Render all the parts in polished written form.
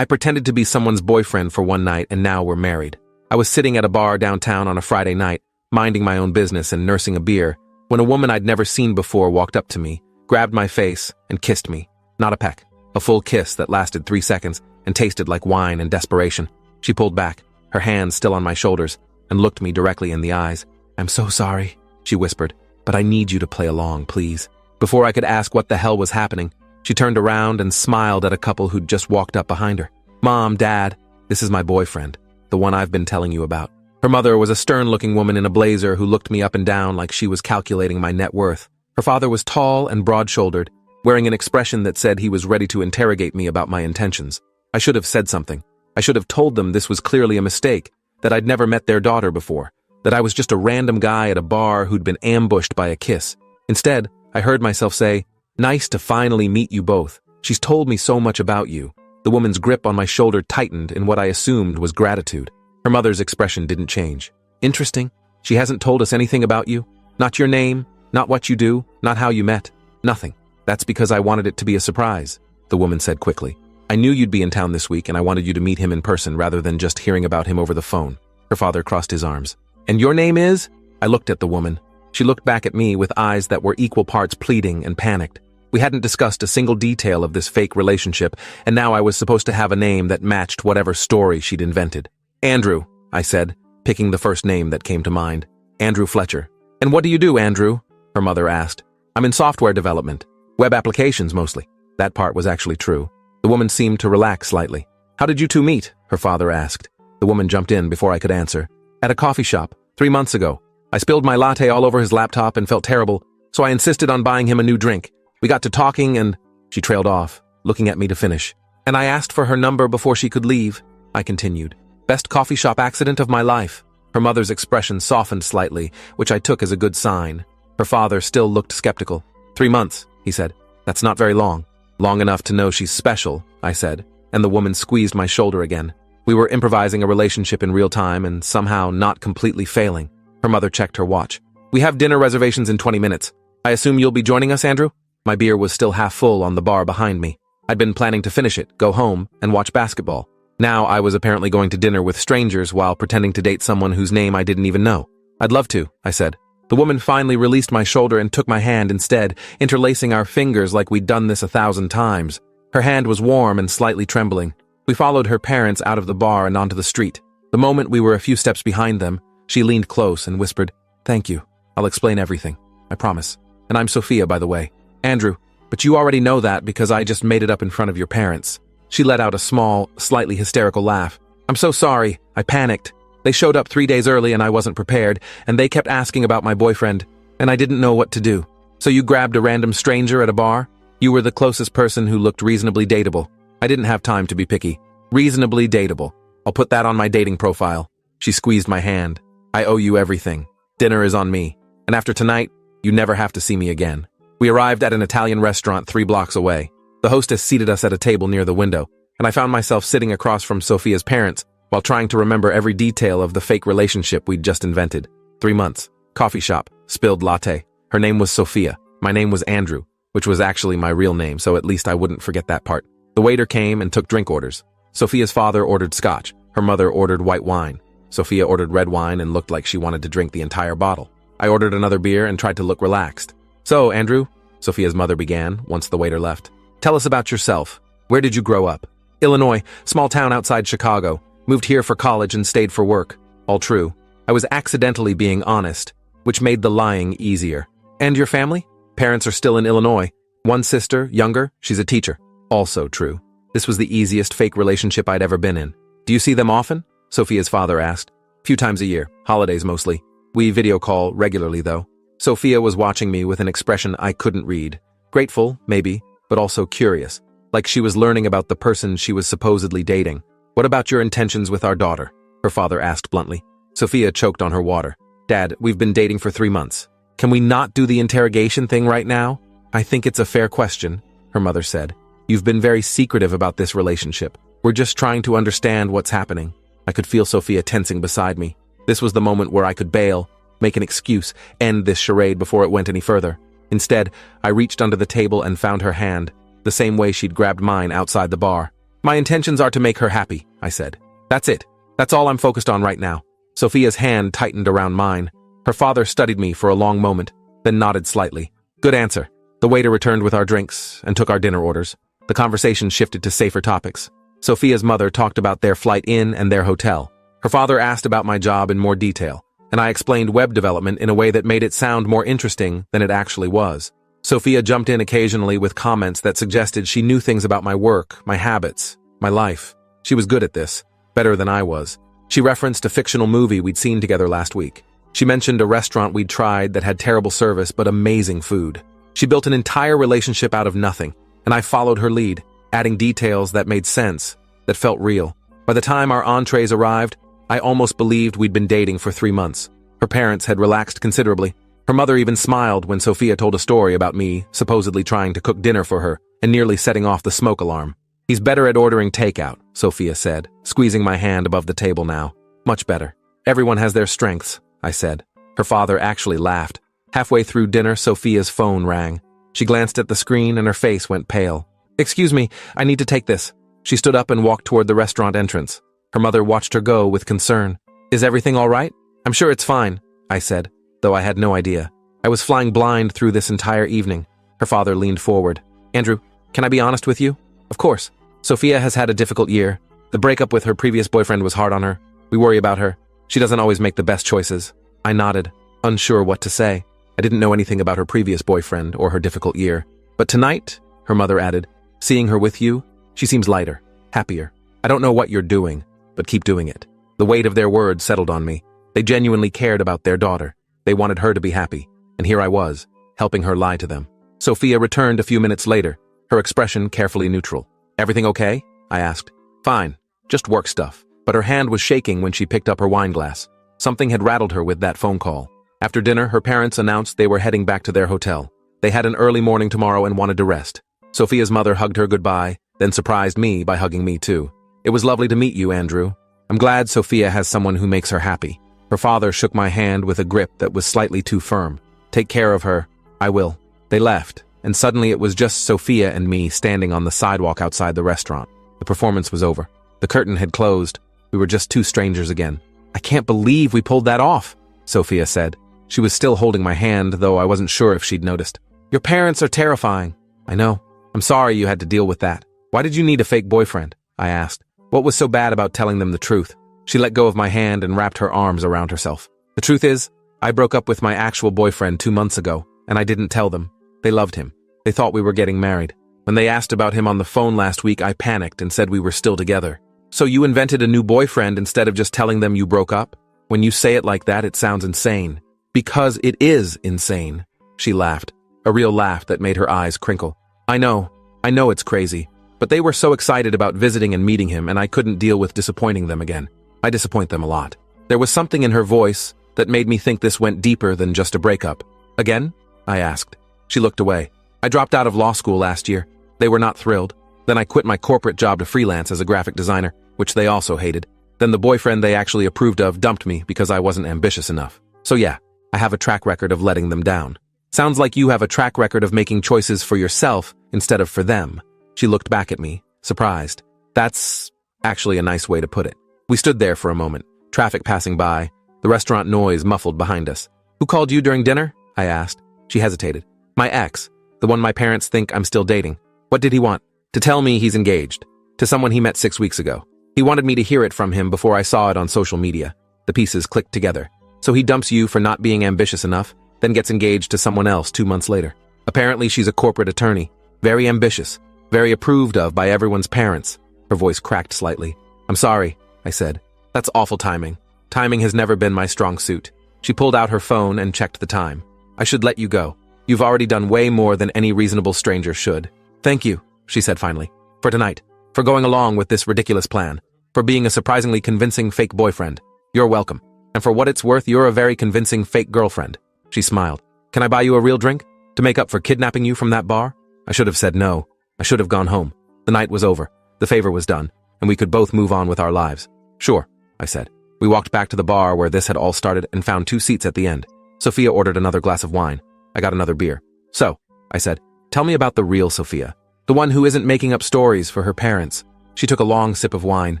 I pretended to be someone's boyfriend for one night and now we're married. I was sitting at a bar downtown on a Friday night, minding my own business and nursing a beer, when a woman I'd never seen before walked up to me, grabbed my face, and kissed me. Not a peck. A full kiss that lasted 3 seconds and tasted like wine and desperation. She pulled back, her hands still on my shoulders, and looked me directly in the eyes. "I'm so sorry," she whispered, "but I need you to play along, please." Before I could ask what the hell was happening, she turned around and smiled at a couple who'd just walked up behind her. "Mom, Dad, this is my boyfriend, the one I've been telling you about." Her mother was a stern-looking woman in a blazer who looked me up and down like she was calculating my net worth. Her father was tall and broad-shouldered, wearing an expression that said he was ready to interrogate me about my intentions. I should have said something. I should have told them this was clearly a mistake, that I'd never met their daughter before, that I was just a random guy at a bar who'd been ambushed by a kiss. Instead, I heard myself say, "Nice to finally meet you both. She's told me so much about you." The woman's grip on my shoulder tightened in what I assumed was gratitude. Her mother's expression didn't change. "Interesting. She hasn't told us anything about you? Not your name, not what you do, not how you met? Nothing. That's because I wanted it to be a surprise," the woman said quickly. "I knew you'd be in town this week and I wanted you to meet him in person rather than just hearing about him over the phone." Her father crossed his arms. "And your name is?" I looked at the woman. She looked back at me with eyes that were equal parts pleading and panicked. We hadn't discussed a single detail of this fake relationship, and now I was supposed to have a name that matched whatever story she'd invented. "Andrew," I said, picking the first name that came to mind. "Andrew Fletcher." "And what do you do, Andrew?" her mother asked. "I'm in software development. Web applications, mostly." That part was actually true. The woman seemed to relax slightly. "How did you two meet?" her father asked. The woman jumped in before I could answer. "At a coffee shop, 3 months ago. I spilled my latte all over his laptop and felt terrible, so I insisted on buying him a new drink. We got to talking and..." She trailed off, looking at me to finish. "And I asked for her number before she could leave," I continued. "Best coffee shop accident of my life." Her mother's expression softened slightly, which I took as a good sign. Her father still looked skeptical. 3 months, he said. "That's not very long." "Long enough to know she's special," I said, and the woman squeezed my shoulder again. We were improvising a relationship in real time and somehow not completely failing. Her mother checked her watch. "We have dinner reservations in 20 minutes. I assume you'll be joining us, Andrew?" My beer was still half full on the bar behind me. I'd been planning to finish it, go home, and watch basketball. Now I was apparently going to dinner with strangers while pretending to date someone whose name I didn't even know. "I'd love to," I said. The woman finally released my shoulder and took my hand instead, interlacing our fingers like we'd done this 1,000 times. Her hand was warm and slightly trembling. We followed her parents out of the bar and onto the street. The moment we were a few steps behind them, she leaned close and whispered, "Thank you. I'll explain everything. I promise. And I'm Sophia, by the way. Andrew, but you already know that because I just made it up in front of your parents." She let out a small, slightly hysterical laugh. "I'm so sorry. I panicked. They showed up 3 days early and I wasn't prepared, and they kept asking about my boyfriend, and I didn't know what to do. So you grabbed a random stranger at a bar? You were the closest person who looked reasonably dateable. I didn't have time to be picky. Reasonably dateable. I'll put that on my dating profile." She squeezed my hand. "I owe you everything. Dinner is on me. And after tonight, you never have to see me again." We arrived at an Italian restaurant 3 blocks away. The hostess seated us at a table near the window, and I found myself sitting across from Sophia's parents while trying to remember every detail of the fake relationship we'd just invented. 3 months. Coffee shop. Spilled latte. Her name was Sophia. My name was Andrew, which was actually my real name, so at least I wouldn't forget that part. The waiter came and took drink orders. Sophia's father ordered scotch. Her mother ordered white wine. Sophia ordered red wine and looked like she wanted to drink the entire bottle. I ordered another beer and tried to look relaxed. "So, Andrew," Sophia's mother began once the waiter left, "tell us about yourself. Where did you grow up?" "Illinois, small town outside Chicago. Moved here for college and stayed for work." All true. I was accidentally being honest, which made the lying easier. "And your family?" "Parents are still in Illinois. One sister, younger, she's a teacher." Also true. This was the easiest fake relationship I'd ever been in. "Do you see them often?" Sophia's father asked. "Few times a year, holidays mostly. We video call regularly, though." Sophia was watching me with an expression I couldn't read. Grateful, maybe, but also curious. Like she was learning about the person she was supposedly dating. "What about your intentions with our daughter?" her father asked bluntly. Sophia choked on her water. "Dad, we've been dating for 3 months. Can we not do the interrogation thing right now?" "I think it's a fair question," her mother said. "You've been very secretive about this relationship. We're just trying to understand what's happening." I could feel Sophia tensing beside me. This was the moment where I could bail, make an excuse, end this charade before it went any further. Instead, I reached under the table and found her hand, the same way she'd grabbed mine outside the bar. My intentions are to make her happy, I said. That's it. That's all I'm focused on right now. Sophia's hand tightened around mine. Her father studied me for a long moment, then nodded slightly. Good answer. The waiter returned with our drinks and took our dinner orders. The conversation shifted to safer topics. Sophia's mother talked about their flight in and their hotel. Her father asked about my job in more detail, and I explained web development in a way that made it sound more interesting than it actually was. Sophia jumped in occasionally with comments that suggested she knew things about my work, my habits, my life. She was good at this, better than I was. She referenced a fictional movie we'd seen together last week. She mentioned a restaurant we'd tried that had terrible service but amazing food. She built an entire relationship out of nothing, and I followed her lead, adding details that made sense, that felt real. By the time our entrees arrived, I almost believed we'd been dating for 3 months. Her parents had relaxed considerably. Her mother even smiled when Sophia told a story about me supposedly trying to cook dinner for her and nearly setting off the smoke alarm. He's better at ordering takeout, Sophia said, squeezing my hand above the table now. Much better. Everyone has their strengths, I said. Her father actually laughed. Halfway through dinner, Sophia's phone rang. She glanced at the screen and her face went pale. Excuse me, I need to take this. She stood up and walked toward the restaurant entrance. Her mother watched her go with concern. Is everything all right? I'm sure it's fine, I said, though I had no idea. I was flying blind through this entire evening. Her father leaned forward. Andrew, can I be honest with you? Of course. Sophia has had a difficult year. The breakup with her previous boyfriend was hard on her. We worry about her. She doesn't always make the best choices. I nodded, unsure what to say. I didn't know anything about her previous boyfriend or her difficult year. But tonight, her mother added, seeing her with you, she seems lighter, happier. I don't know what you're doing, but keep doing it. The weight of their words settled on me. They genuinely cared about their daughter. They wanted her to be happy. And here I was, helping her lie to them. Sophia returned a few minutes later, her expression carefully neutral. Everything okay? I asked. Fine, just work stuff. But her hand was shaking when she picked up her wine glass. Something had rattled her with that phone call. After dinner, her parents announced they were heading back to their hotel. They had an early morning tomorrow and wanted to rest. Sophia's mother hugged her goodbye, then surprised me by hugging me too. It was lovely to meet you, Andrew. I'm glad Sophia has someone who makes her happy. Her father shook my hand with a grip that was slightly too firm. Take care of her. I will. They left, and suddenly it was just Sophia and me standing on the sidewalk outside the restaurant. The performance was over. The curtain had closed. We were just two strangers again. I can't believe we pulled that off, Sophia said. She was still holding my hand, though I wasn't sure if she'd noticed. Your parents are terrifying. I know. I'm sorry you had to deal with that. Why did you need a fake boyfriend? I asked. What was so bad about telling them the truth? She let go of my hand and wrapped her arms around herself. The truth is, I broke up with my actual boyfriend 2 months ago, and I didn't tell them. They loved him. They thought we were getting married. When they asked about him on the phone last week, I panicked and said we were still together. So you invented a new boyfriend instead of just telling them you broke up? When you say it like that, it sounds insane. Because it is insane. She laughed, a real laugh that made her eyes crinkle. I know it's crazy. But they were so excited about visiting and meeting him, and I couldn't deal with disappointing them again. I disappoint them a lot. There was something in her voice that made me think this went deeper than just a breakup. Again? I asked. She looked away. I dropped out of law school last year. They were not thrilled. Then I quit my corporate job to freelance as a graphic designer, which they also hated. Then the boyfriend they actually approved of dumped me because I wasn't ambitious enough. So yeah, I have a track record of letting them down. Sounds like you have a track record of making choices for yourself instead of for them. She looked back at me, surprised. That's actually a nice way to put it. We stood there for a moment, traffic passing by, the restaurant noise muffled behind us. Who called you during dinner? I asked. She hesitated. My ex, the one my parents think I'm still dating. What did he want? To tell me he's engaged. To someone he met 6 weeks ago. He wanted me to hear it from him before I saw it on social media. The pieces clicked together. So he dumps you for not being ambitious enough, then gets engaged to someone else 2 months later. Apparently she's a corporate attorney. Very ambitious. Very approved of by everyone's parents. Her voice cracked slightly. I'm sorry, I said. That's awful timing. Timing has never been my strong suit. She pulled out her phone and checked the time. I should let you go. You've already done way more than any reasonable stranger should. Thank you, she said finally. For tonight. For going along with this ridiculous plan. For being a surprisingly convincing fake boyfriend. You're welcome. And for what it's worth, you're a very convincing fake girlfriend. She smiled. Can I buy you a real drink? To make up for kidnapping you from that bar? I should have said no. I should have gone home. The night was over. The favor was done. And we could both move on with our lives. Sure, I said. We walked back to the bar where this had all started and found 2 seats at the end. Sophia ordered another glass of wine. I got another beer. So, I said, tell me about the real Sophia. The one who isn't making up stories for her parents. She took a long sip of wine.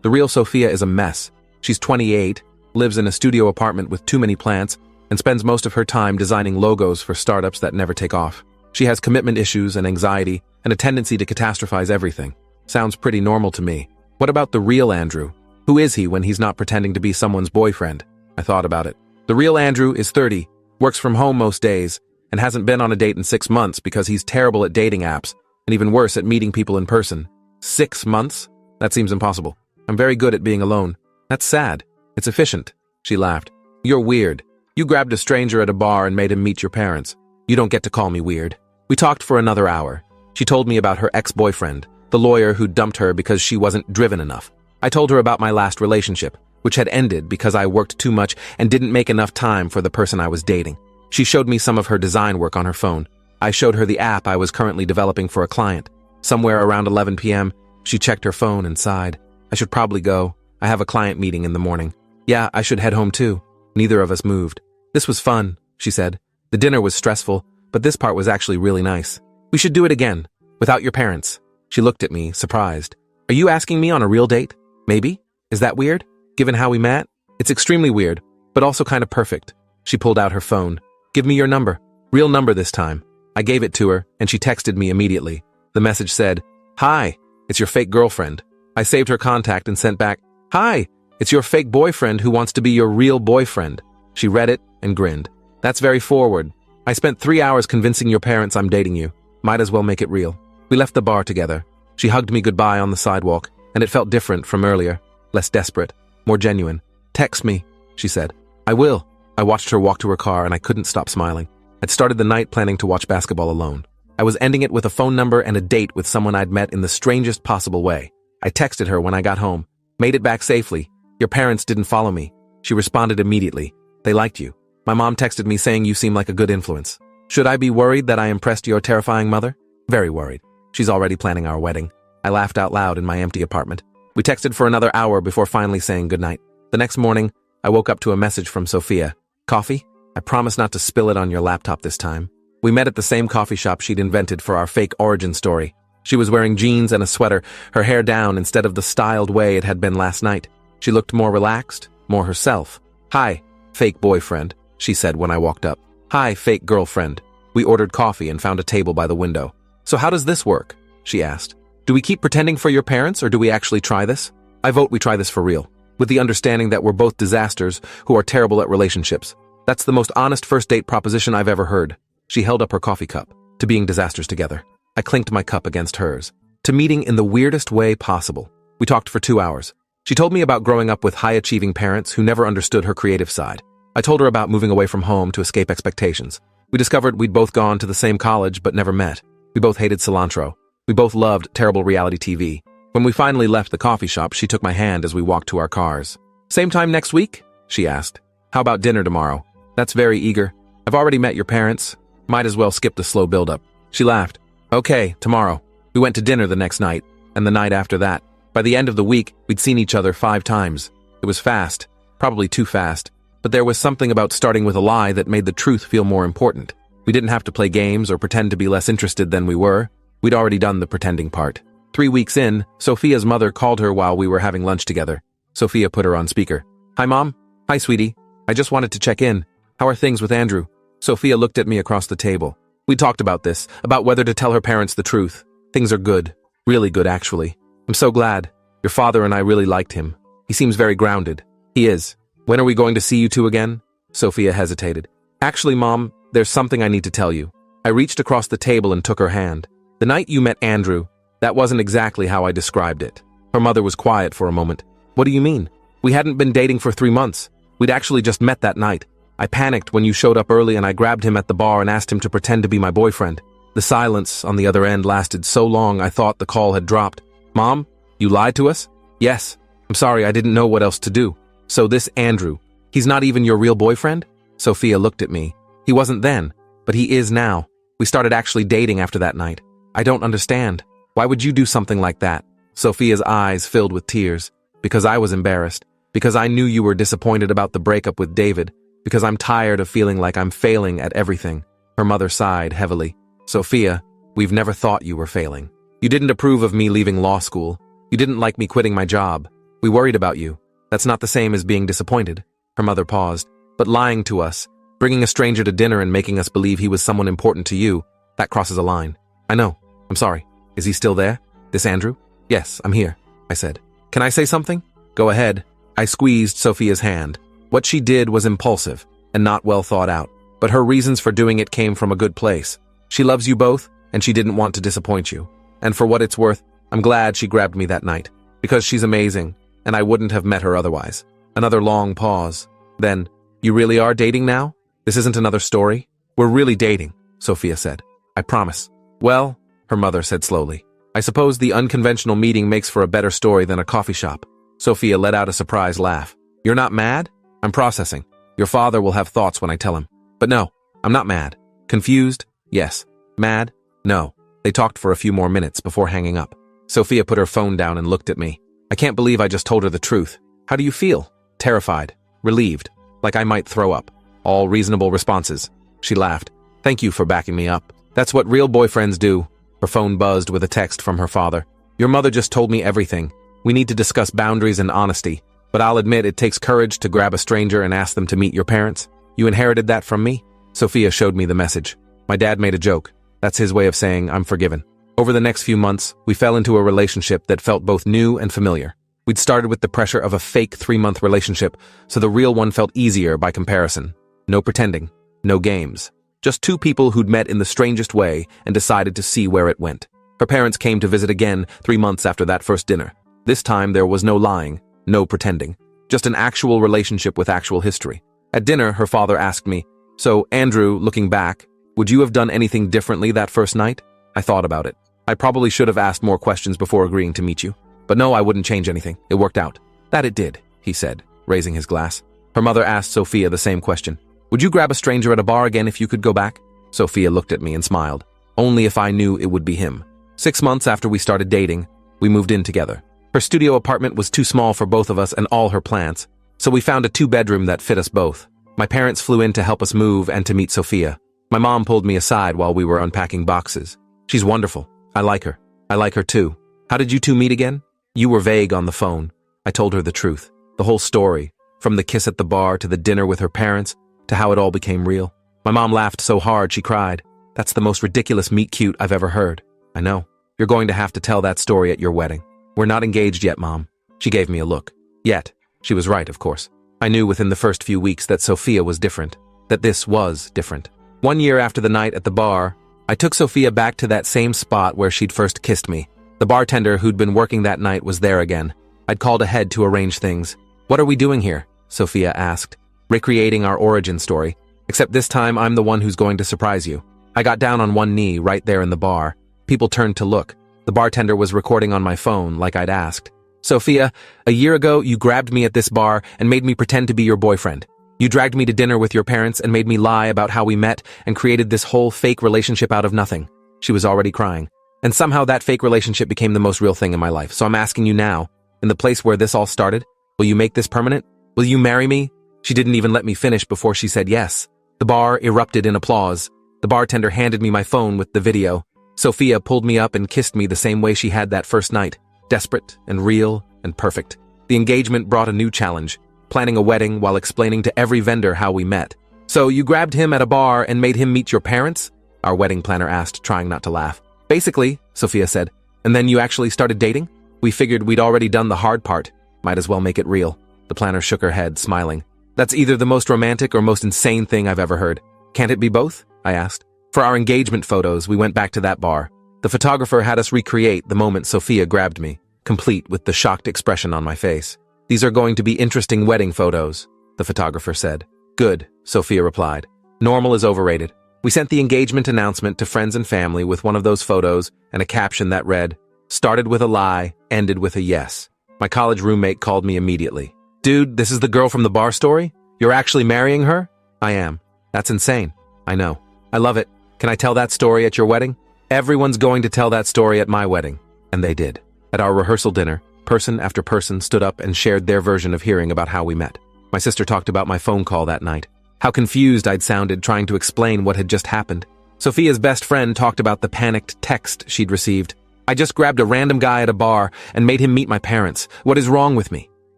The real Sophia is a mess. She's 28, lives in a studio apartment with too many plants, and spends most of her time designing logos for startups that never take off. She has commitment issues and anxiety, and a tendency to catastrophize everything. Sounds pretty normal to me. What about the real Andrew? Who is he when he's not pretending to be someone's boyfriend? I thought about it. The real Andrew is 30, works from home most days, and hasn't been on a date in 6 months because he's terrible at dating apps, and even worse at meeting people in person. 6 months? That seems impossible. I'm very good at being alone. That's sad. It's efficient. She laughed. You're weird. You grabbed a stranger at a bar and made him meet your parents. You don't get to call me weird. We talked for another hour. She told me about her ex-boyfriend, the lawyer who dumped her because she wasn't driven enough. I told her about my last relationship, which had ended because I worked too much and didn't make enough time for the person I was dating. She showed me some of her design work on her phone. I showed her the app I was currently developing for a client. Somewhere around 11 p.m., she checked her phone and sighed. I should probably go. I have a client meeting in the morning. Yeah, I should head home too. Neither of us moved. This was fun, she said. The dinner was stressful, but this part was actually really nice. We should do it again, without your parents. She looked at me, surprised. Are you asking me on a real date? Maybe? Is that weird? Given how we met? It's extremely weird, but also kind of perfect. She pulled out her phone. Give me your number. Real number this time. I gave it to her, and she texted me immediately. The message said, Hi, it's your fake girlfriend. I saved her contact and sent back, Hi, it's your fake boyfriend who wants to be your real boyfriend. She read it and grinned. That's very forward. I spent 3 hours convincing your parents I'm dating you. Might as well make it real. We left the bar together. She hugged me goodbye on the sidewalk, and it felt different from earlier. Less desperate, more genuine. Text me, she said. I will. I watched her walk to her car, and I couldn't stop smiling. I'd started the night planning to watch basketball alone. I was ending it with a phone number and a date with someone I'd met in the strangest possible way. I texted her when I got home. Made it back safely. Your parents didn't follow me. She responded immediately. They liked you. My mom texted me saying you seem like a good influence. Should I be worried that I impressed your terrifying mother? Very worried. She's already planning our wedding. I laughed out loud in my empty apartment. We texted for another hour before finally saying goodnight. The next morning, I woke up to a message from Sophia. Coffee? I promise not to spill it on your laptop this time. We met at the same coffee shop she'd invented for our fake origin story. She was wearing jeans and a sweater, her hair down instead of the styled way it had been last night. She looked more relaxed, more herself. Hi, fake boyfriend, she said when I walked up. Hi, fake girlfriend. We ordered coffee and found a table by the window. So how does this work? She asked. Do we keep pretending for your parents or do we actually try this? I vote we try this for real, with the understanding that we're both disasters who are terrible at relationships. That's the most honest first date proposition I've ever heard. She held up her coffee cup. To being disasters together. I clinked my cup against hers. To meeting in the weirdest way possible. We talked for 2 hours. She told me about growing up with high-achieving parents who never understood her creative side. I told her about moving away from home to escape expectations. We discovered we'd both gone to the same college but never met. We both hated cilantro. We both loved terrible reality TV. When we finally left the coffee shop, she took my hand as we walked to our cars. Same time next week? She asked. How about dinner tomorrow? That's very eager. I've already met your parents. Might as well skip the slow build-up. She laughed. Okay, tomorrow. We went to dinner the next night, and the night after that. By the end of the week, we'd seen each other 5 times. It was fast, probably too fast, but there was something about starting with a lie that made the truth feel more important. We didn't have to play games or pretend to be less interested than we were. We'd already done the pretending part. 3 weeks in, Sophia's mother called her while we were having lunch together. Sophia put her on speaker. Hi, Mom. Hi, sweetie. I just wanted to check in. How are things with Andrew? Sophia looked at me across the table. We talked about this, about whether to tell her parents the truth. Things are good. Really good, actually. I'm so glad. Your father and I really liked him. He seems very grounded. He is. When are we going to see you two again? Sophia hesitated. Actually, Mom, there's something I need to tell you. I reached across the table and took her hand. The night you met Andrew, that wasn't exactly how I described it. Her mother was quiet for a moment. What do you mean? We hadn't been dating for 3 months. We'd actually just met that night. I panicked when you showed up early and I grabbed him at the bar and asked him to pretend to be my boyfriend. The silence on the other end lasted so long I thought the call had dropped. Mom, you lied to us? Yes. I'm sorry, I didn't know what else to do. So this Andrew, he's not even your real boyfriend? Sophia looked at me. He wasn't then, but he is now. We started actually dating after that night. I don't understand. Why would you do something like that? Sophia's eyes filled with tears. Because I was embarrassed. Because I knew you were disappointed about the breakup with David. Because I'm tired of feeling like I'm failing at everything. Her mother sighed heavily. Sophia, we've never thought you were failing. You didn't approve of me leaving law school. You didn't like me quitting my job. We worried about you. That's not the same as being disappointed." Her mother paused. "But lying to us, bringing a stranger to dinner and making us believe he was someone important to you, that crosses a line." "I know. I'm sorry. Is he still there? This Andrew?" "Yes, I'm here," I said. "Can I say something?" "Go ahead." I squeezed Sophia's hand. What she did was impulsive and not well thought out, but her reasons for doing it came from a good place. She loves you both, and she didn't want to disappoint you. And for what it's worth, I'm glad she grabbed me that night, because she's amazing, and I wouldn't have met her otherwise. Another long pause. Then, "You really are dating now? This isn't another story?" "We're really dating," Sophia said. "I promise." "Well," her mother said slowly, "I suppose the unconventional meeting makes for a better story than a coffee shop." Sophia let out a surprised laugh. "You're not mad?" "I'm processing. Your father will have thoughts when I tell him. But no, I'm not mad. Confused? Yes. Mad? No." They talked for a few more minutes before hanging up. Sophia put her phone down and looked at me. "I can't believe I just told her the truth. How do you feel?" "Terrified. Relieved. Like I might throw up. All reasonable responses." She laughed. "Thank you for backing me up. That's what real boyfriends do." Her phone buzzed with a text from her father. "Your mother just told me everything. We need to discuss boundaries and honesty, but I'll admit it takes courage to grab a stranger and ask them to meet your parents. You inherited that from me?" Sophia showed me the message. "My dad made a joke. That's his way of saying I'm forgiven." Over the next few months, we fell into a relationship that felt both new and familiar. We'd started with the pressure of a fake 3-month relationship, so the real one felt easier by comparison. No pretending. No games. Just two people who'd met in the strangest way and decided to see where it went. Her parents came to visit again 3 months after that first dinner. This time there was no lying, no pretending. Just an actual relationship with actual history. At dinner, her father asked me, "So, Andrew, looking back, would you have done anything differently that first night?" I thought about it. I probably should have asked more questions before agreeing to meet you. But no, I wouldn't change anything. It worked out. "That it did," he said, raising his glass. Her mother asked Sophia the same question. "Would you grab a stranger at a bar again if you could go back?" Sophia looked at me and smiled. "Only if I knew it would be him." 6 months after we started dating, we moved in together. Her studio apartment was too small for both of us and all her plants, so we found a 2-bedroom that fit us both. My parents flew in to help us move and to meet Sophia. My mom pulled me aside while we were unpacking boxes. "She's wonderful. I like her. I like her too. How did you two meet again?" "You were vague on the phone." I told her the truth. The whole story, from the kiss at the bar to the dinner with her parents, to how it all became real. My mom laughed so hard she cried. "That's the most ridiculous meet cute I've ever heard." "I know. You're going to have to tell that story at your wedding." "We're not engaged yet, Mom." She gave me a look. Yet. She was right, of course. I knew within the first few weeks that Sophia was different. That this was different. 1 year after the night at the bar, I took Sophia back to that same spot where she'd first kissed me. The bartender who'd been working that night was there again. I'd called ahead to arrange things. "What are we doing here?" Sophia asked, recreating our origin story. "Except this time I'm the one who's going to surprise you." I got down on one knee right there in the bar. People turned to look. The bartender was recording on my phone like I'd asked. "Sophia, a year ago you grabbed me at this bar and made me pretend to be your boyfriend. You dragged me to dinner with your parents and made me lie about how we met and created this whole fake relationship out of nothing." She was already crying. "And somehow that fake relationship became the most real thing in my life. So I'm asking you now, in the place where this all started, will you make this permanent? Will you marry me?" She didn't even let me finish before she said yes. The bar erupted in applause. The bartender handed me my phone with the video. Sophia pulled me up and kissed me the same way she had that first night. Desperate and real and perfect. The engagement brought a new challenge. Planning a wedding while explaining to every vendor how we met. "So you grabbed him at a bar and made him meet your parents?" Our wedding planner asked, trying not to laugh. "Basically," Sophia said. "And then you actually started dating?" "We figured we'd already done the hard part. Might as well make it real." The planner shook her head, smiling. "That's either the most romantic or most insane thing I've ever heard. Can't it be both?" I asked. For our engagement photos, we went back to that bar. The photographer had us recreate the moment Sophia grabbed me, complete with the shocked expression on my face. "These are going to be interesting wedding photos," the photographer said. "Good," Sophia replied. "Normal is overrated." We sent the engagement announcement to friends and family with one of those photos and a caption that read, "Started with a lie, ended with a yes." My college roommate called me immediately. "Dude, this is the girl from the bar story? You're actually marrying her?" "I am." "That's insane." "I know. I love it. Can I tell that story at your wedding?" "Everyone's going to tell that story at my wedding." And they did. At our rehearsal dinner, person after person stood up and shared their version of hearing about how we met. My sister talked about my phone call that night. How confused I'd sounded trying to explain what had just happened. Sophia's best friend talked about the panicked text she'd received. I just grabbed a random guy at a bar and made him meet my parents. What is wrong with me?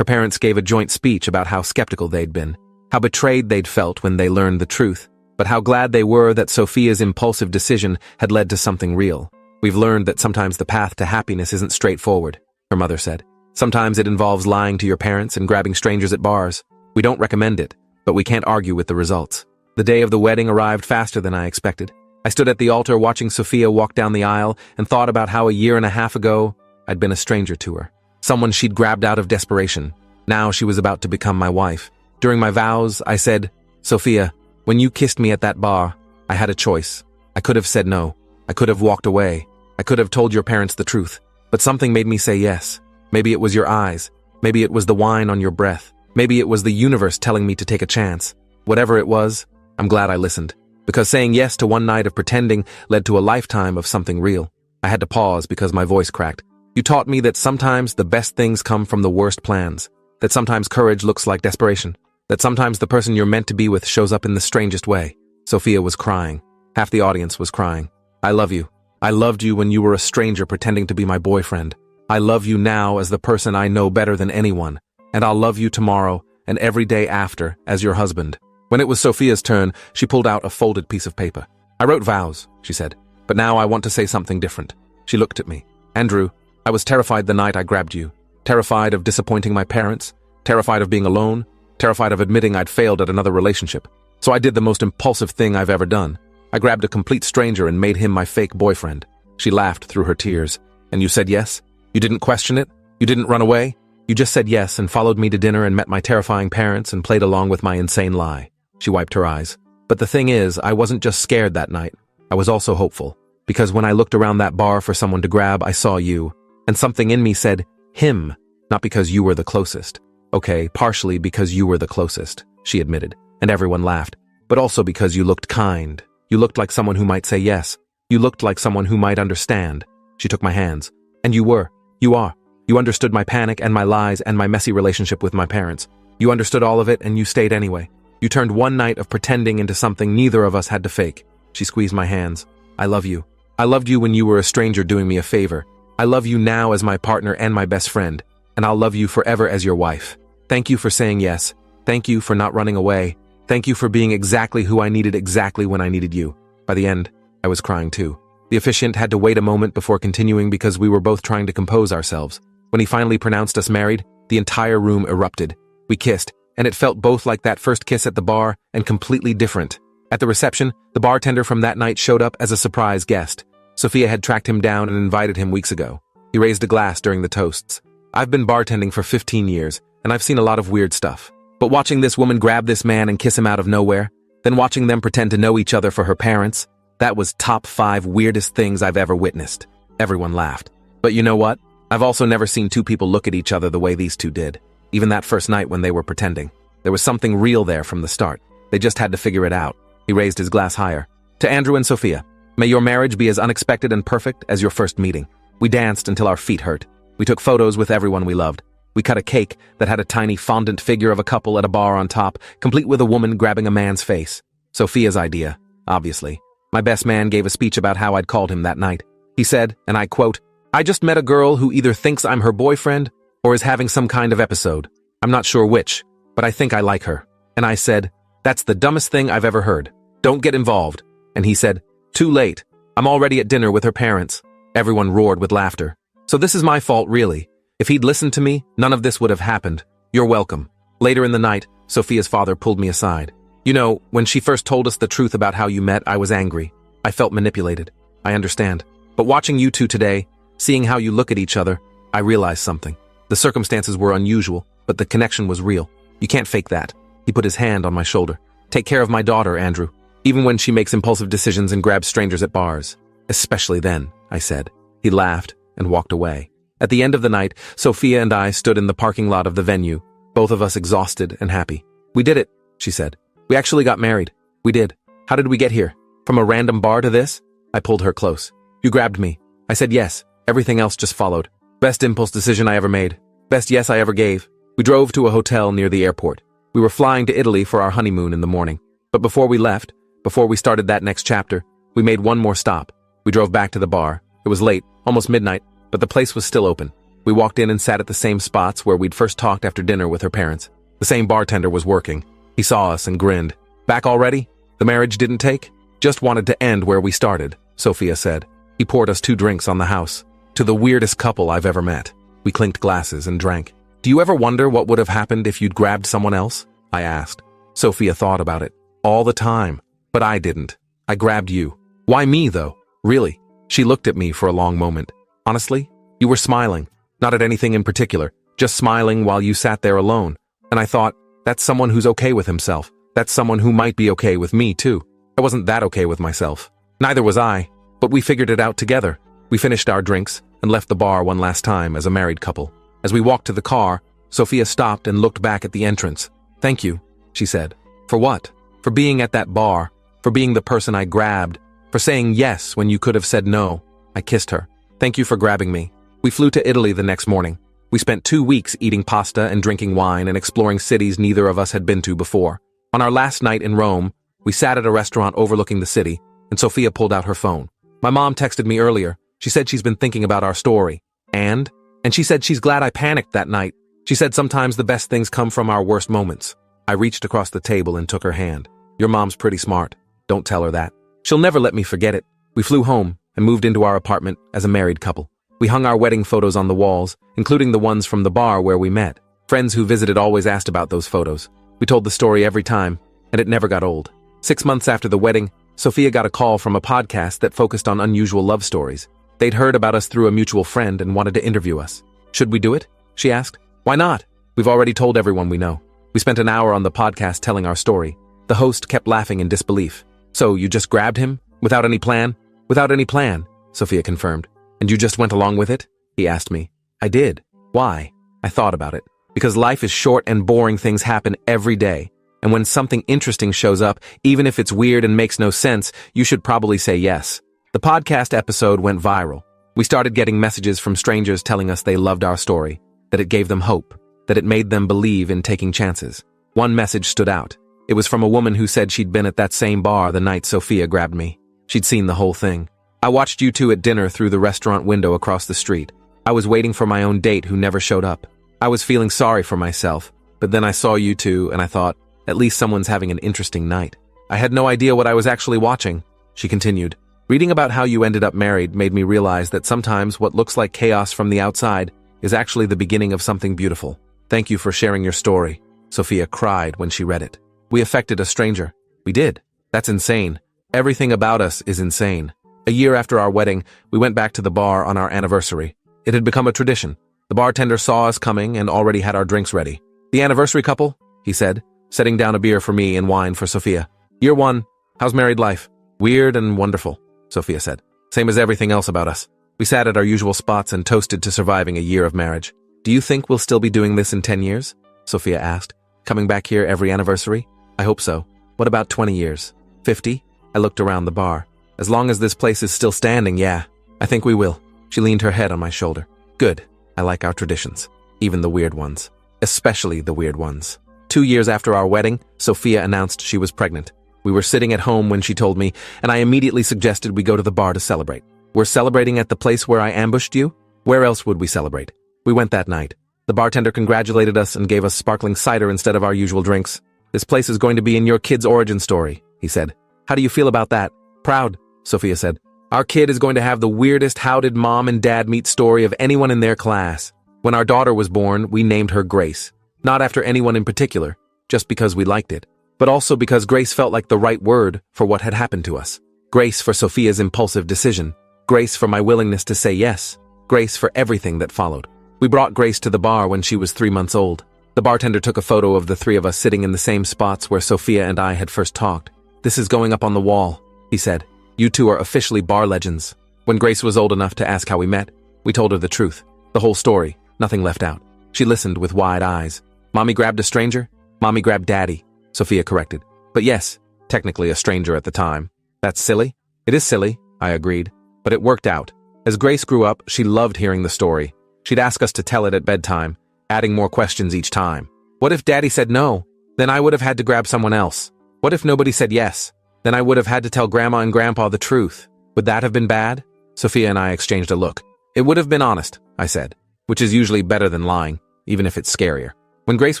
Her parents gave a joint speech about how skeptical they'd been, how betrayed they'd felt when they learned the truth, but how glad they were that Sophia's impulsive decision had led to something real. We've learned that sometimes the path to happiness isn't straightforward, her mother said. Sometimes it involves lying to your parents and grabbing strangers at bars. We don't recommend it, but we can't argue with the results. The day of the wedding arrived faster than I expected. I stood at the altar watching Sophia walk down the aisle and thought about how a year and a half ago, I'd been a stranger to her. Someone she'd grabbed out of desperation. Now she was about to become my wife. During my vows, I said, Sophia, when you kissed me at that bar, I had a choice. I could have said no. I could have walked away. I could have told your parents the truth. But something made me say yes. Maybe it was your eyes. Maybe it was the wine on your breath. Maybe it was the universe telling me to take a chance. Whatever it was, I'm glad I listened. Because saying yes to one night of pretending led to a lifetime of something real. I had to pause because my voice cracked. You taught me that sometimes the best things come from the worst plans. That sometimes courage looks like desperation. That sometimes the person you're meant to be with shows up in the strangest way. Sophia was crying. Half the audience was crying. I love you. I loved you when you were a stranger pretending to be my boyfriend. I love you now as the person I know better than anyone. And I'll love you tomorrow and every day after as your husband. When it was Sophia's turn, she pulled out a folded piece of paper. I wrote vows, she said, but now I want to say something different. She looked at me. Andrew, I was terrified the night I grabbed you. Terrified of disappointing my parents. Terrified of being alone. Terrified of admitting I'd failed at another relationship. So I did the most impulsive thing I've ever done. I grabbed a complete stranger and made him my fake boyfriend. She laughed through her tears. And you said yes? You didn't question it? You didn't run away? You just said yes and followed me to dinner and met my terrifying parents and played along with my insane lie. She wiped her eyes. But the thing is, I wasn't just scared that night. I was also hopeful. Because when I looked around that bar for someone to grab, I saw you. And something in me said, him. Not because you were the closest. Okay, partially because you were the closest, she admitted. And everyone laughed. But also because you looked kind. You looked like someone who might say yes. You looked like someone who might understand. She took my hands. And you were. You are. You understood my panic and my lies and my messy relationship with my parents. You understood all of it and you stayed anyway. You turned one night of pretending into something neither of us had to fake. She squeezed my hands. I love you. I loved you when you were a stranger doing me a favor. I love you now as my partner and my best friend. And I'll love you forever as your wife. Thank you for saying yes. Thank you for not running away. Thank you for being exactly who I needed exactly when I needed you. By the end, I was crying too. The officiant had to wait a moment before continuing because we were both trying to compose ourselves. When he finally pronounced us married, the entire room erupted. We kissed, and it felt both like that first kiss at the bar and completely different. At the reception, the bartender from that night showed up as a surprise guest. Sophia had tracked him down and invited him weeks ago. He raised a glass during the toasts. I've been bartending for 15 years, and I've seen a lot of weird stuff. But watching this woman grab this man and kiss him out of nowhere, then watching them pretend to know each other for her parents, that was top 5 weirdest things I've ever witnessed. Everyone laughed. But you know what? I've also never seen two people look at each other the way these two did. Even that first night when they were pretending. There was something real there from the start. They just had to figure it out. He raised his glass higher. To Andrew and Sophia, may your marriage be as unexpected and perfect as your first meeting. We danced until our feet hurt. We took photos with everyone we loved. We cut a cake that had a tiny fondant figure of a couple at a bar on top, complete with a woman grabbing a man's face. Sophia's idea, obviously. My best man gave a speech about how I'd called him that night. He said, and I quote, I just met a girl who either thinks I'm her boyfriend or is having some kind of episode. I'm not sure which, but I think I like her. And I said, that's the dumbest thing I've ever heard. Don't get involved. And he said, too late. I'm already at dinner with her parents. Everyone roared with laughter. So this is my fault, really. If he'd listened to me, none of this would have happened. You're welcome. Later in the night, Sophia's father pulled me aside. You know, when she first told us the truth about how you met, I was angry. I felt manipulated. I understand. But watching you two today, seeing how you look at each other, I realized something. The circumstances were unusual, but the connection was real. You can't fake that. He put his hand on my shoulder. Take care of my daughter, Andrew. Even when she makes impulsive decisions and grabs strangers at bars. Especially then, I said. He laughed and walked away. At the end of the night, Sophia and I stood in the parking lot of the venue, both of us exhausted and happy. We did it, she said. We actually got married. We did. How did we get here? From a random bar to this? I pulled her close. You grabbed me. I said yes. Everything else just followed. Best impulse decision I ever made. Best yes I ever gave. We drove to a hotel near the airport. We were flying to Italy for our honeymoon in the morning. But before we left, before we started that next chapter, we made one more stop. We drove back to the bar. It was late, almost midnight, but the place was still open. We walked in and sat at the same spots where we'd first talked after dinner with her parents. The same bartender was working. He saw us and grinned. Back already? The marriage didn't take? Just wanted to end where we started, Sophia said. He poured us 2 drinks on the house. To the weirdest couple I've ever met. We clinked glasses and drank. Do you ever wonder what would have happened if you'd grabbed someone else? I asked. Sophia thought about it. All the time. But I didn't. I grabbed you. Why me, though? Really? She looked at me for a long moment. Honestly? You were smiling. Not at anything in particular. Just smiling while you sat there alone. And I thought, that's someone who's okay with himself. That's someone who might be okay with me, too. I wasn't that okay with myself. Neither was I. But we figured it out together. We finished our drinks and left the bar one last time as a married couple. As we walked to the car, Sophia stopped and looked back at the entrance. Thank you, she said. For what? For being at that bar. For being the person I grabbed. For saying yes when you could have said no. I kissed her. Thank you for grabbing me. We flew to Italy the next morning. We spent 2 weeks eating pasta and drinking wine and exploring cities neither of us had been to before. On our last night in Rome, we sat at a restaurant overlooking the city, and Sophia pulled out her phone. My mom texted me earlier. She said she's been thinking about our story. And she said she's glad I panicked that night. She said sometimes the best things come from our worst moments. I reached across the table and took her hand. Your mom's pretty smart. Don't tell her that. She'll never let me forget it. We flew home and moved into our apartment as a married couple. We hung our wedding photos on the walls, including the ones from the bar where we met. Friends who visited always asked about those photos. We told the story every time, and it never got old. 6 months after the wedding, Sophia got a call from a podcast that focused on unusual love stories. They'd heard about us through a mutual friend and wanted to interview us. Should we do it? She asked. Why not? We've already told everyone we know. We spent an hour on the podcast telling our story. The host kept laughing in disbelief. So you just grabbed him? Without any plan? Without any plan, Sophia confirmed. And you just went along with it? He asked me. I did. Why? I thought about it. Because life is short and boring things happen every day. And when something interesting shows up, even if it's weird and makes no sense, you should probably say yes. The podcast episode went viral. We started getting messages from strangers telling us they loved our story, that it gave them hope, that it made them believe in taking chances. One message stood out. It was from a woman who said she'd been at that same bar the night Sophia grabbed me. She'd seen the whole thing. I watched you two at dinner through the restaurant window across the street. I was waiting for my own date who never showed up. I was feeling sorry for myself, but then I saw you two and I thought, at least someone's having an interesting night. I had no idea what I was actually watching, she continued. Reading about how you ended up married made me realize that sometimes what looks like chaos from the outside is actually the beginning of something beautiful. Thank you for sharing your story. Sophia cried when she read it. We affected a stranger. We did. That's insane. Everything about us is insane. A year after our wedding, we went back to the bar on our anniversary. It had become a tradition. The bartender saw us coming and already had our drinks ready. The anniversary couple, he said, setting down a beer for me and wine for Sophia. Year 1, how's married life? Weird and wonderful, Sophia said. Same as everything else about us. We sat at our usual spots and toasted to surviving a year of marriage. Do you think we'll still be doing this in 10 years? Sophia asked. Coming back here every anniversary? I hope so. What about 20 years? 50? I looked around the bar. As long as this place is still standing, yeah. I think we will. She leaned her head on my shoulder. Good. I like our traditions. Even the weird ones. Especially the weird ones. 2 years after our wedding, Sophia announced she was pregnant. We were sitting at home when she told me, and I immediately suggested we go to the bar to celebrate. We're celebrating at the place where I ambushed you? Where else would we celebrate? We went that night. The bartender congratulated us and gave us sparkling cider instead of our usual drinks. This place is going to be in your kid's origin story, he said. How do you feel about that? Proud, Sophia said. Our kid is going to have the weirdest how did mom and dad meet story of anyone in their class. When our daughter was born, we named her Grace. Not after anyone in particular, just because we liked it, but also because Grace felt like the right word for what had happened to us. Grace for Sophia's impulsive decision. Grace for my willingness to say yes. Grace for everything that followed. We brought Grace to the bar when she was 3 months old. The bartender took a photo of the 3 of us sitting in the same spots where Sophia and I had first talked. This is going up on the wall, he said. You two are officially bar legends. When Grace was old enough to ask how we met, we told her the truth. The whole story, nothing left out. She listened with wide eyes. Mommy grabbed a stranger? Mommy grabbed Daddy, Sophia corrected. But yes, technically a stranger at the time. That's silly? It is silly, I agreed. But it worked out. As Grace grew up, she loved hearing the story. She'd ask us to tell it at bedtime, adding more questions each time. What if Daddy said no? Then I would have had to grab someone else. What if nobody said yes? Then I would have had to tell Grandma and Grandpa the truth. Would that have been bad? Sophia and I exchanged a look. It would have been honest, I said, which is usually better than lying, even if it's scarier. When Grace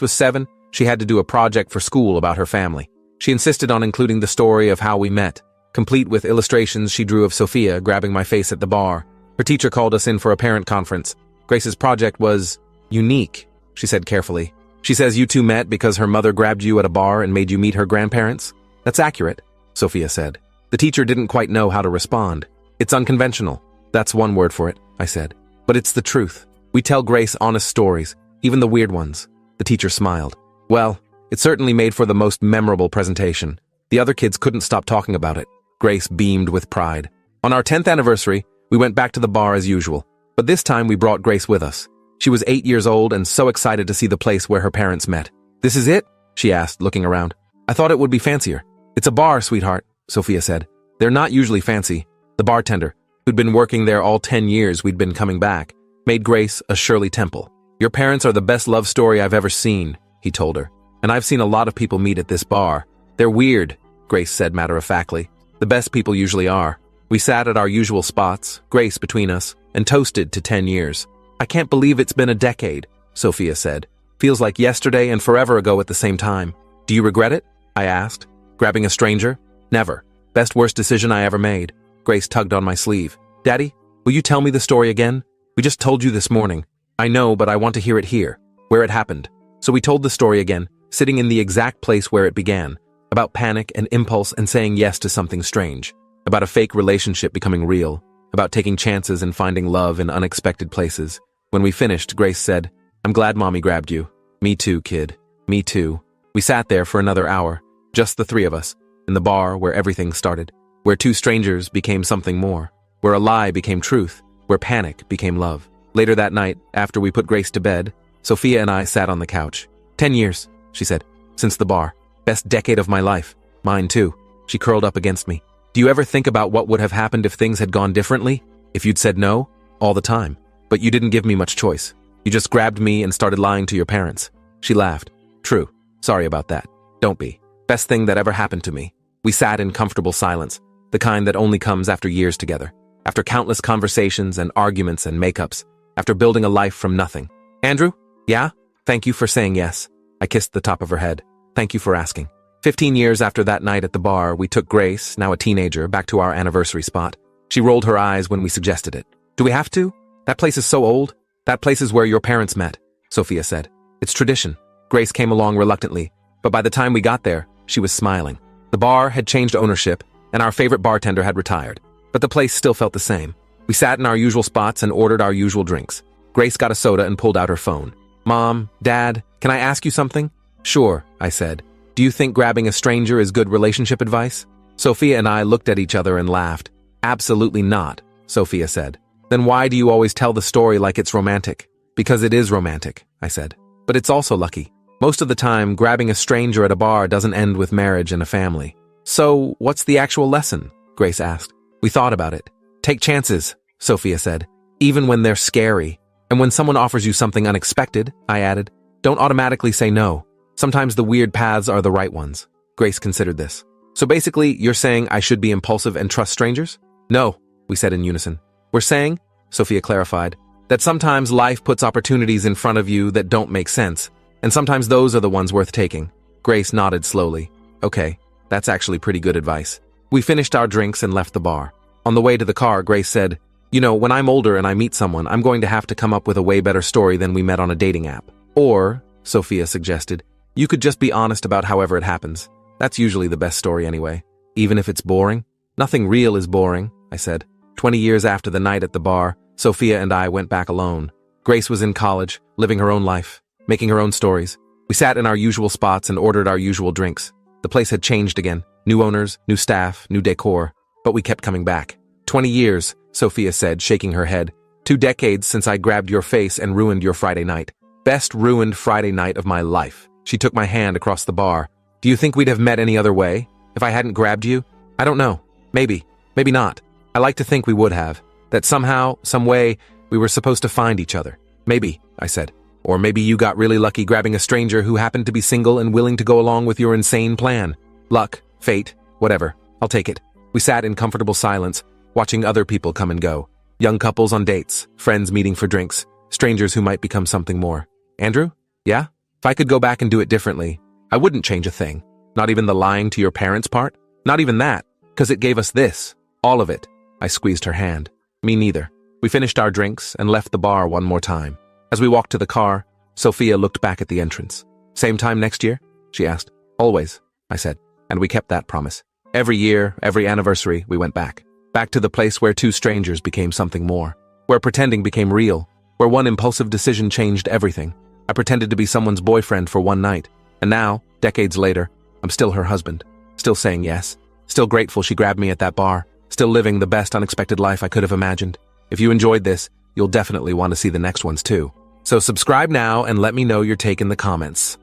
was 7, she had to do a project for school about her family. She insisted on including the story of how we met, complete with illustrations she drew of Sophia grabbing my face at the bar. Her teacher called us in for a parent conference. Grace's project was unique, she said carefully. She says you two met because her mother grabbed you at a bar and made you meet her grandparents? That's accurate, Sophia said. The teacher didn't quite know how to respond. It's unconventional. That's one word for it, I said. But it's the truth. We tell Grace honest stories, even the weird ones. The teacher smiled. Well, it certainly made for the most memorable presentation. The other kids couldn't stop talking about it. Grace beamed with pride. On our 10th anniversary, we went back to the bar as usual, but this time we brought Grace with us. She was 8 years old and so excited to see the place where her parents met. This is it? She asked, looking around. I thought it would be fancier. It's a bar, sweetheart, Sophia said. They're not usually fancy. The bartender, who'd been working there all 10 years we'd been coming back, made Grace a Shirley Temple. Your parents are the best love story I've ever seen, he told her. And I've seen a lot of people meet at this bar. They're weird, Grace said matter-of-factly. The best people usually are. We sat at our usual spots, Grace between us, and toasted to 10 years. I can't believe it's been a decade, Sophia said. Feels like yesterday and forever ago at the same time. Do you regret it? I asked. Grabbing a stranger? Never. Best worst decision I ever made. Grace tugged on my sleeve. Daddy, will you tell me the story again? We just told you this morning. I know, but I want to hear it here, where it happened. So we told the story again, sitting in the exact place where it began, about panic and impulse and saying yes to something strange, about a fake relationship becoming real, about taking chances and finding love in unexpected places. When we finished, Grace said, I'm glad Mommy grabbed you. Me too, kid. Me too. We sat there for another hour, just the three of us, in the bar where everything started, where two strangers became something more, where a lie became truth, where panic became love. Later that night, after we put Grace to bed, Sophia and I sat on the couch. 10 years, she said, since the bar. Best decade of my life. Mine too. She curled up against me. Do you ever think about what would have happened if things had gone differently? If you'd said no? All the time. But you didn't give me much choice. You just grabbed me and started lying to your parents. She laughed. True. Sorry about that. Don't be. Best thing that ever happened to me. We sat in comfortable silence, the kind that only comes after years together, after countless conversations and arguments and makeups, after building a life from nothing. Andrew? Yeah? Thank you for saying yes. I kissed the top of her head. Thank you for asking. 15 years after that night at the bar, we took Grace, now a teenager, back to our anniversary spot. She rolled her eyes when we suggested it. Do we have to? That place is so old. That place is where your parents met, Sophia said. It's tradition. Grace came along reluctantly, but by the time we got there, she was smiling. The bar had changed ownership, and our favorite bartender had retired, but the place still felt the same. We sat in our usual spots and ordered our usual drinks. Grace got a soda and pulled out her phone. Mom, Dad, can I ask you something? Sure, I said. Do you think grabbing a stranger is good relationship advice? Sophia and I looked at each other and laughed. Absolutely not, Sophia said. Then why do you always tell the story like it's romantic? Because it is romantic, I said. But it's also lucky. Most of the time, grabbing a stranger at a bar doesn't end with marriage and a family. So, what's the actual lesson? Grace asked. We thought about it. Take chances, Sophia said, even when they're scary. And when someone offers you something unexpected, I added, don't automatically say no. Sometimes the weird paths are the right ones. Grace considered this. So basically, you're saying I should be impulsive and trust strangers? No, we said in unison. We're saying, Sophia clarified, that sometimes life puts opportunities in front of you that don't make sense, and sometimes those are the ones worth taking. Grace nodded slowly. Okay, that's actually pretty good advice. We finished our drinks and left the bar. On the way to the car, Grace said, you know, when I'm older and I meet someone, I'm going to have to come up with a way better story than we met on a dating app. Or, Sophia suggested, you could just be honest about however it happens. That's usually the best story anyway. Even if it's boring. Nothing real is boring, I said. 20 years after the night at the bar, Sophia and I went back alone. Grace was in college, living her own life, making her own stories. We sat in our usual spots and ordered our usual drinks. The place had changed again. New owners, new staff, new decor. But we kept coming back. 20 years, Sophia said, shaking her head. 2 decades since I grabbed your face and ruined your Friday night. Best ruined Friday night of my life. She took my hand across the bar. Do you think we'd have met any other way? If I hadn't grabbed you? I don't know. Maybe. Maybe not. I like to think we would have. That somehow, some way, we were supposed to find each other. Maybe, I said. Or maybe you got really lucky grabbing a stranger who happened to be single and willing to go along with your insane plan. Luck, fate, whatever. I'll take it. We sat in comfortable silence, watching other people come and go. Young couples on dates, friends meeting for drinks, strangers who might become something more. Andrew? Yeah? If I could go back and do it differently, I wouldn't change a thing. Not even the lying to your parents part? Not even that, because it gave us this. All of it. I squeezed her hand. Me neither. We finished our drinks and left the bar one more time. As we walked to the car, Sophia looked back at the entrance. Same time next year? She asked. Always, I said, and we kept that promise. Every year, every anniversary, we went back. Back to the place where two strangers became something more. Where pretending became real. Where one impulsive decision changed everything. I pretended to be someone's boyfriend for one night. And now, decades later, I'm still her husband. Still saying yes. Still grateful she grabbed me at that bar. Still living the best unexpected life I could have imagined. If you enjoyed this, you'll definitely want to see the next ones too. So subscribe now and let me know your take in the comments.